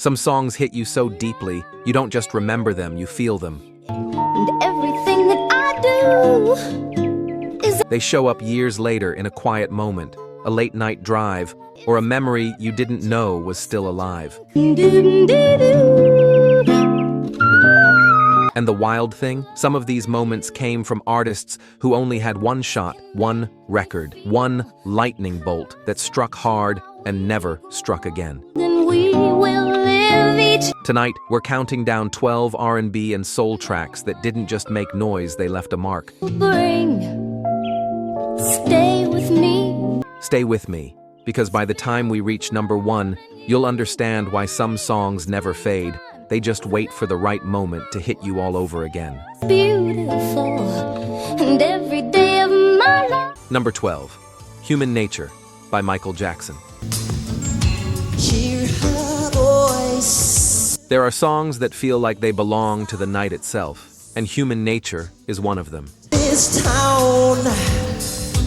Some songs hit you so deeply, you don't just remember them, you feel them. And everything that I do is... They show up years later in a quiet moment, a late-night drive, or a memory you didn't know was still alive. And the wild thing? Some of these moments came from artists who only had one shot, one record, one lightning bolt that struck hard and never struck again. Then we will live each... Tonight, we're counting down 12 R&B and soul tracks that didn't just make noise, they left a mark. Bring, stay with me. Stay with me, because by the time we reach number 1, you'll understand why some songs never fade. They just wait for the right moment to hit you all over again. Beautiful, and every day of my life. Number 12, Human Nature by Michael Jackson. Hear her voice. There are songs that feel like they belong to the night itself, and Human Nature is one of them. This town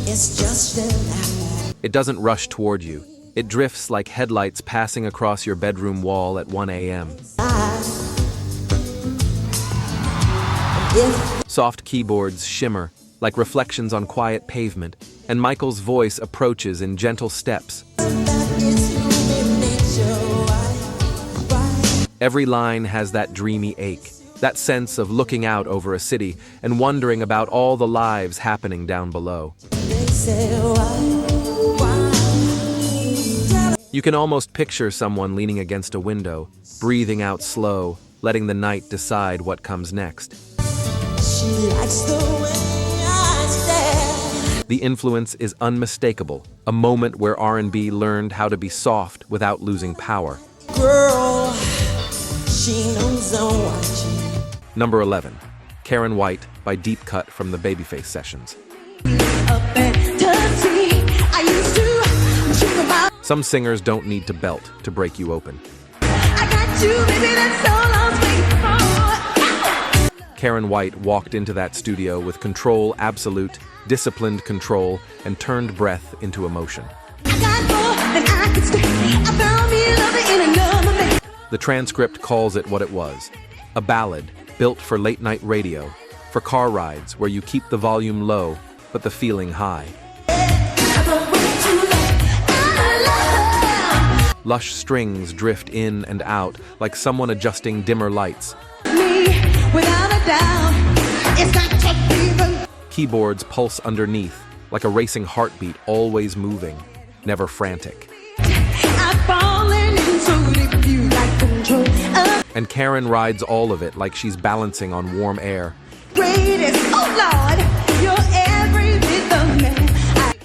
is just an apple. It doesn't rush toward you. It drifts like headlights passing across your bedroom wall at 1 a.m. Soft keyboards shimmer like reflections on quiet pavement, and Michael's voice approaches in gentle steps. Every line has that dreamy ache, that sense of looking out over a city and wondering about all the lives happening down below. You can almost picture someone leaning against a window, breathing out slow, letting the night decide what comes next. She likes the way I stare. The influence is unmistakable, a moment where R&B learned how to be soft without losing power. Girl, she knows I'm watching. Number 11, Karen White by Deep Cut from the Babyface Sessions. Some singers don't need to belt to break you open. Karen White walked into that studio with control absolute, disciplined control, and turned breath into emotion. The transcript calls it what it was, a ballad built for late-night radio, for car rides where you keep the volume low, but the feeling high. Lush strings drift in and out like someone adjusting dimmer lights. Keyboards pulse underneath like a racing heartbeat, always moving, never frantic. And Karen rides all of it like she's balancing on warm air.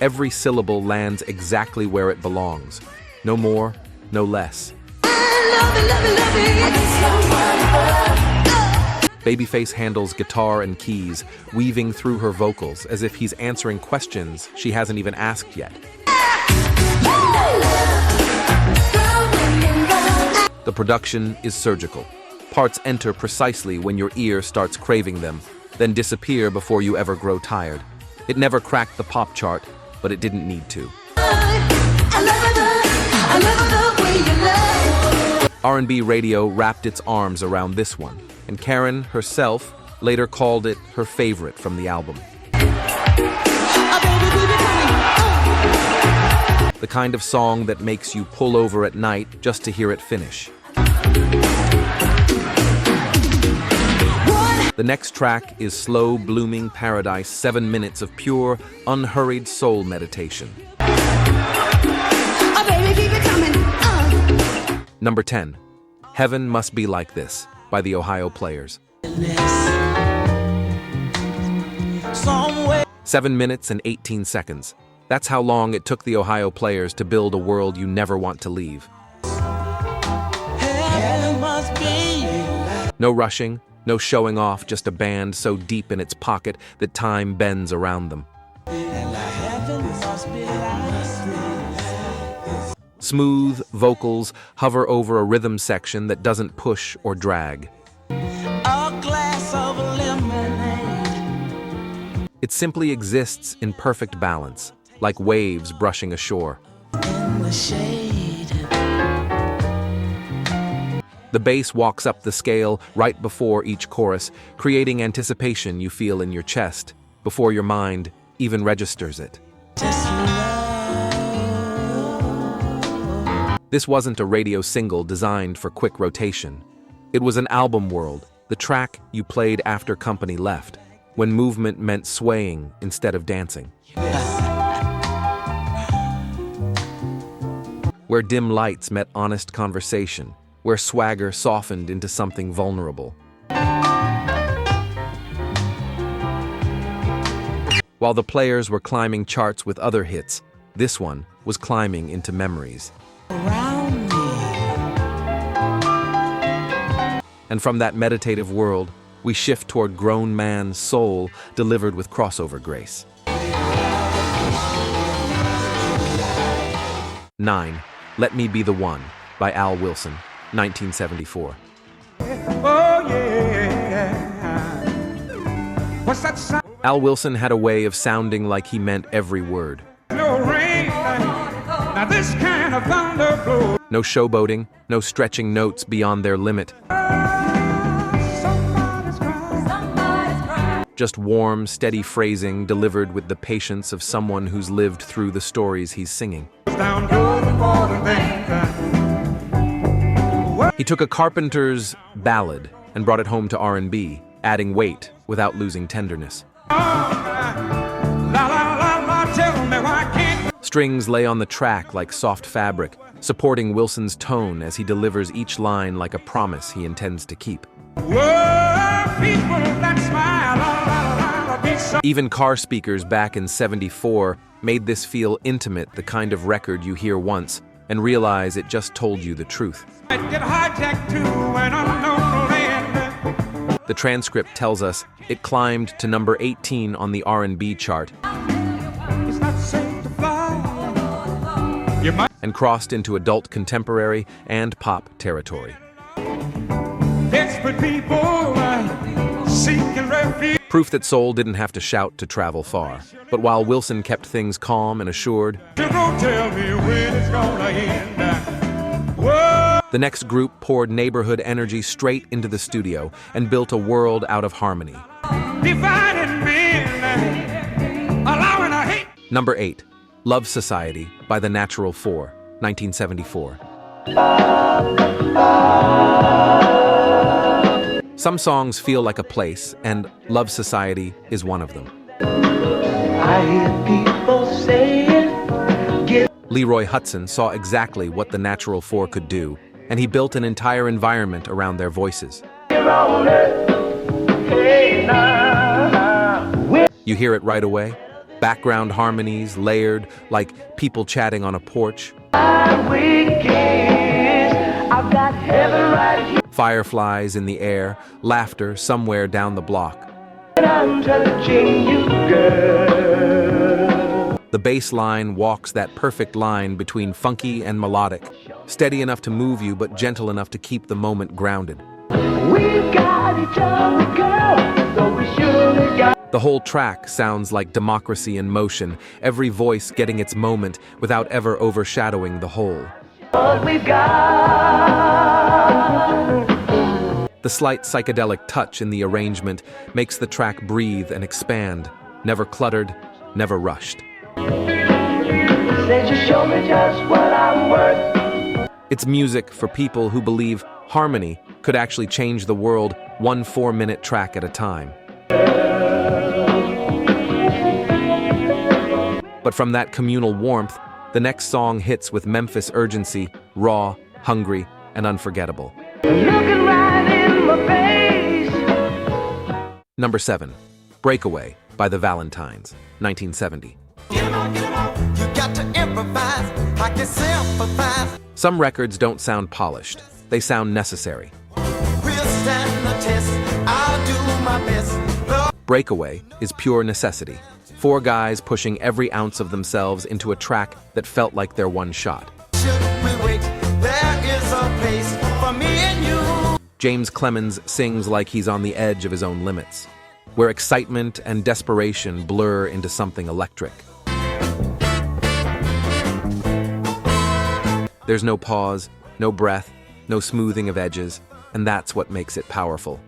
Every syllable lands exactly where it belongs. No more, no less. Babyface handles guitar and keys, weaving through her vocals as if he's answering questions she hasn't even asked yet. The production is surgical. Parts enter precisely when your ear starts craving them, then disappear before you ever grow tired. It never cracked the pop chart, but it didn't need to. R&B radio wrapped its arms around this one, and Karen herself later called it her favorite from the album. The kind of song that makes you pull over at night just to hear it finish. The next track is Slow Blooming Paradise, 7 minutes of pure, unhurried soul meditation. Number 10, Heaven Must Be Like This by the Ohio Players. 7 minutes and 18 seconds. That's how long it took the Ohio Players to build a world you never want to leave. No rushing, no showing off, just a band so deep in its pocket that time bends around them. Smooth vocals hover over a rhythm section that doesn't push or drag. It simply exists in perfect balance, like waves brushing ashore. The bass walks up the scale right before each chorus, creating anticipation you feel in your chest, before your mind even registers it. This wasn't a radio single designed for quick rotation. It was an album world, the track you played after company left, when movement meant swaying instead of dancing. Where dim lights met honest conversation, where swagger softened into something vulnerable. While the players were climbing charts with other hits, this one was climbing into memories. And from that meditative world, we shift toward grown man's soul delivered with crossover grace. 9. Let Me Be the One by Al Wilson, 1974. Oh yeah. What's that sound? Al Wilson had a way of sounding like he meant every word. No rain. Now this kind of thunder blows. No showboating, no stretching notes beyond their limit. Somebody's crying. Just warm, steady phrasing delivered with the patience of someone who's lived through the stories he's singing. Down goes the golden thing. He took a carpenter's ballad and brought it home to R&B, adding weight without losing tenderness. La la la la, tell me why can't Strings lay on the track like soft fabric, supporting Wilson's tone as he delivers each line like a promise he intends to keep. whoa, people that smile, la la la la, be so Even car speakers back in '74 made this feel intimate, the kind of record you hear once and realize it just told you the truth. get hijacked to an unknown land. The transcript tells us it climbed to number 18 on the R&B chart It's not safe to fly. You might and crossed into adult contemporary and pop territory. desperate people seeking refuge. Proof that soul didn't have to shout to travel far. But while Wilson kept things calm and assured, You don't tell me when it's gonna end. Whoa, the next group poured neighborhood energy straight into the studio and built a world out of harmony. dividing men, allowing a hate. Number 8, Love Society by The Natural Four, 1974. Some songs feel like a place, and Love Society is one of them. I hear people saying, Leroy Hudson saw exactly what The Natural Four could do, and he built an entire environment around their voices. "You're on it." Hey, now. You hear it right away? Background harmonies layered like people chatting on a porch. I've got heaven right here. Fireflies in the air, laughter somewhere down the block. I'm touching you, girl. The bass line walks that perfect line between funky and melodic, steady enough to move you but gentle enough to keep the moment grounded. We've got each other, girl, so we surely got. The whole track sounds like democracy in motion, every voice getting its moment without ever overshadowing the whole. What we've got. The slight psychedelic touch in the arrangement makes the track breathe and expand, never cluttered, never rushed. Said you show me just what I'm worth. It's music for people who believe harmony could actually change the world, one 4-minute track at a time. But from that communal warmth, the next song hits with Memphis urgency, raw, hungry, and unforgettable. Looking right in my face. Number 7, Breakaway by the Valentines, 1970. Get 'em out, you got to improvise, like yourself advise. Some records don't sound polished, they sound necessary. We'll stand the test, I'll do my best. Love, Breakaway is pure necessity. 4 guys pushing every ounce of themselves into a track that felt like their one shot. should we wait? There is a place for me and you. James Clemens sings like he's on the edge of his own limits, where excitement and desperation blur into something electric. There's no pause, no breath, no smoothing of edges, and that's what makes it powerful.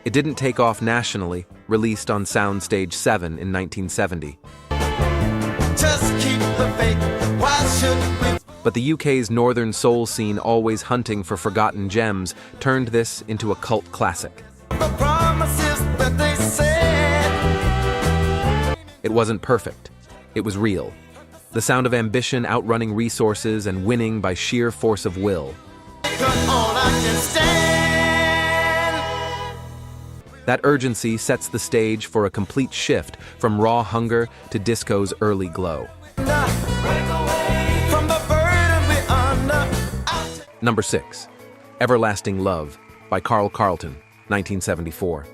It didn't take off nationally, released on Soundstage 7 in 1970. Just keep the faith. Why should we? But the UK's northern soul scene, always hunting for forgotten gems, turned this into a cult classic. The promises that they said. It wasn't perfect. It was real. The sound of ambition outrunning resources and winning by sheer force of will. Come on, I can stand. That urgency sets the stage for a complete shift from raw hunger to disco's early glow. Break away from the burden we under. Number 6, Everlasting Love by Carl Carlton, 1974.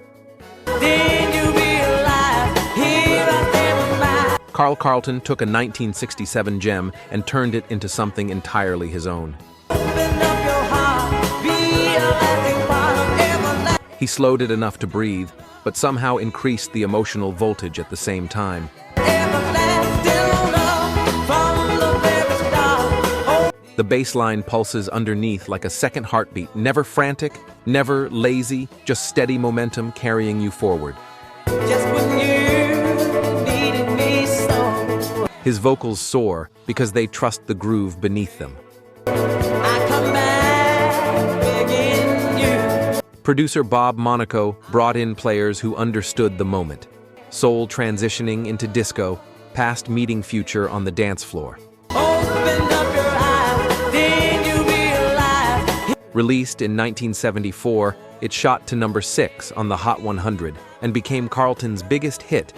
Carl Carlton took a 1967 gem and turned it into something entirely his own. He slowed it enough to breathe, but somehow increased the emotional voltage at the same time. The bass line pulses underneath like a second heartbeat, never frantic, never lazy, just steady momentum carrying you forward. His vocals soar because they trust the groove beneath them. Producer Bob Monaco brought in players who understood the moment. Soul transitioning into disco, past meeting future on the dance floor. Released in 1974, it shot to number 6 on the Hot 100 and became Carlton's biggest hit.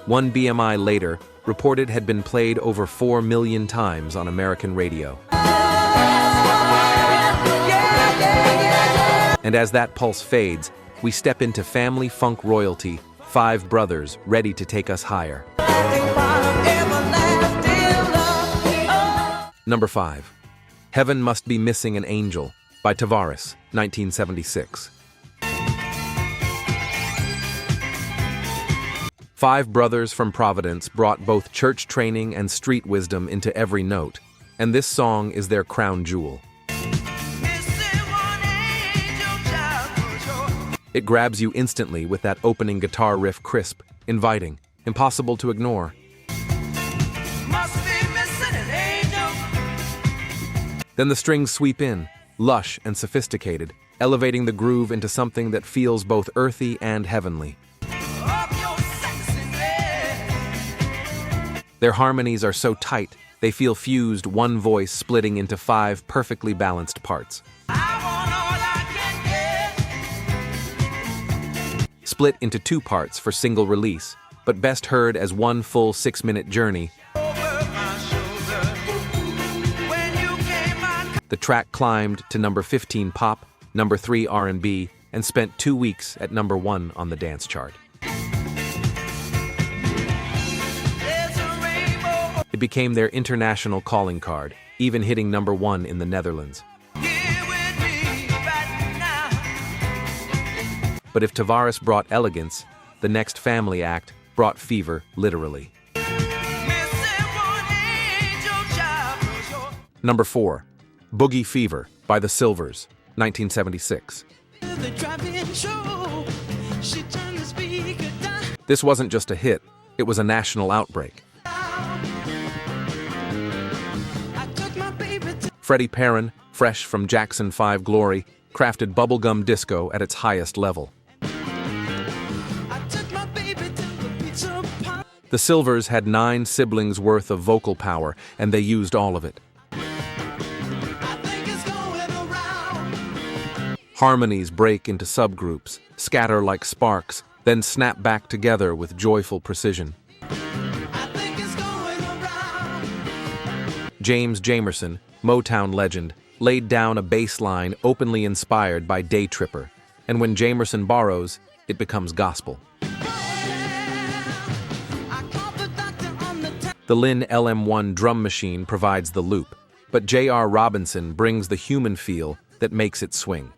One BMI later reported had been played over 4 million times on American radio. And as that pulse fades, we step into family funk royalty, 5 brothers ready to take us higher. Number 5, Heaven Must Be Missing an Angel by Tavares, 1976. 5 brothers from Providence brought both church training and street wisdom into every note, and this song is their crown jewel. It grabs you instantly with that opening guitar riff, crisp, inviting, impossible to ignore. Then the strings sweep in, lush and sophisticated, elevating the groove into something that feels both earthy and heavenly. Their harmonies are so tight, they feel fused, one voice splitting into 5 perfectly balanced parts. Split into 2 parts for single release, but best heard as one full 6-minute journey. The track climbed to number 15 pop, number 3 R&B, and spent 2 weeks at number 1 on the dance chart. It became their international calling card, even hitting number 1 in the Netherlands. But if Tavares brought elegance, the next family act brought fever, literally. Number 4, Boogie Fever by The Silvers, 1976. This wasn't just a hit, it was a national outbreak. Freddie Perrin, fresh from Jackson 5 glory, crafted bubblegum disco at its highest level. The Silvers had 9 siblings worth of vocal power, and they used all of it. Harmonies break into subgroups, scatter like sparks, then snap back together with joyful precision. James Jamerson, Motown legend, laid down a bass line openly inspired by Day Tripper, and when Jamerson borrows, it becomes gospel. The Lynn LM1 drum machine provides the loop, but J.R. Robinson brings the human feel that makes it swing.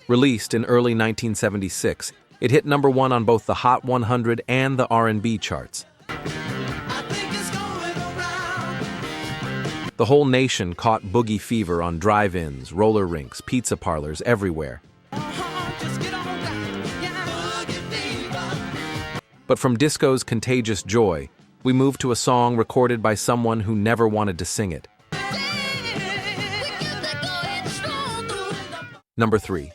Released in early 1976, It hit number 1 on both the Hot 100 and the R&B charts. I think it's going around. The whole nation caught boogie fever on drive-ins, roller rinks, pizza parlors, everywhere. Just get on down. Yeah, boogie fever. But from disco's contagious joy, we moved to a song recorded by someone who never wanted to sing it. Number 3,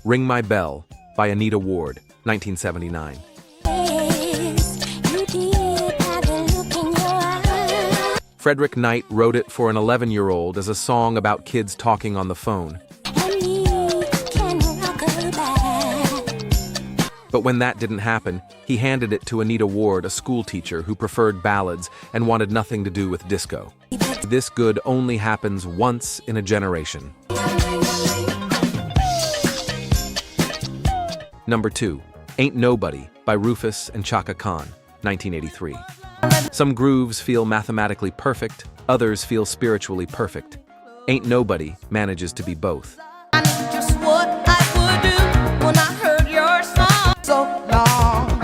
Ring My Bell by Anita Ward, 1979. Frederick Knight wrote it for an 11-year-old as a song about kids talking on the phone. But when that didn't happen, he handed it to Anita Ward, a schoolteacher who preferred ballads and wanted nothing to do with disco. This good only happens once in a generation. Number 2, Ain't Nobody by Rufus and Chaka Khan, 1983. Some grooves feel mathematically perfect, others feel spiritually perfect. Ain't Nobody manages to be both. Just what I would do when I heard your song so long.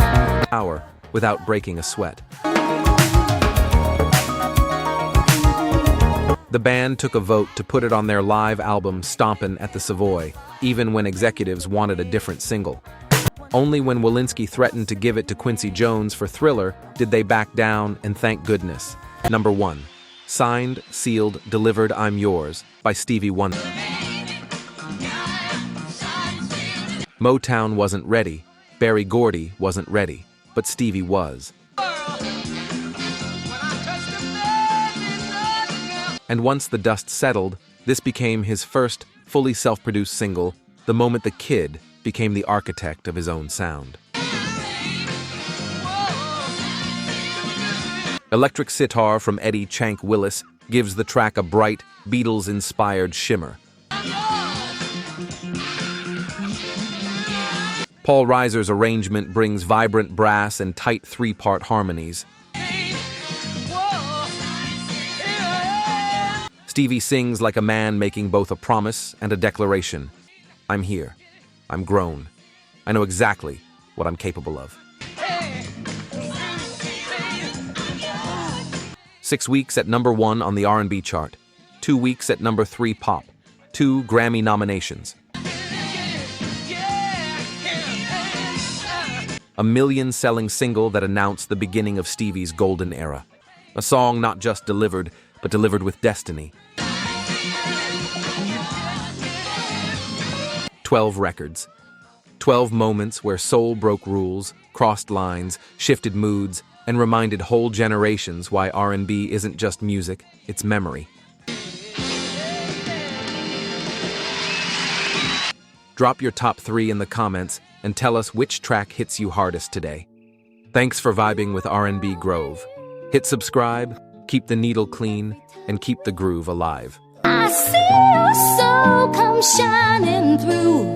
Power without breaking a sweat. The band took a vote to put it on their live album Stompin' at the Savoy, even when executives wanted a different single. Only when Walensky threatened to give it to Quincy Jones for Thriller did they back down, and thank goodness. Number 1, Signed, Sealed, Delivered, I'm Yours by Stevie Wonder. Motown wasn't ready, Berry Gordy wasn't ready, but Stevie was. And once the dust settled, this became his first fully self-produced single, the moment the kid became the architect of his own sound. Electric Sitar from Eddie Chank Willis gives the track a bright, Beatles-inspired shimmer. Paul Reiser's arrangement brings vibrant brass and tight 3-part harmonies. Stevie sings like a man making both a promise and a declaration. I'm here. I'm grown. I know exactly what I'm capable of. 6 weeks at number 1 on the R&B chart. 2 weeks at number 3 pop. 2 Grammy nominations. A million-selling single that announced the beginning of Stevie's golden era. A song not just delivered, but delivered with destiny. 12 records. 12 moments where soul broke rules, crossed lines, shifted moods, and reminded whole generations why R&B isn't just music, it's memory. Drop your top 3 in the comments and tell us which track hits you hardest today. Thanks for vibing with R&B Grove. Hit subscribe, keep the needle clean, and keep the groove alive. I see your soul come shining through.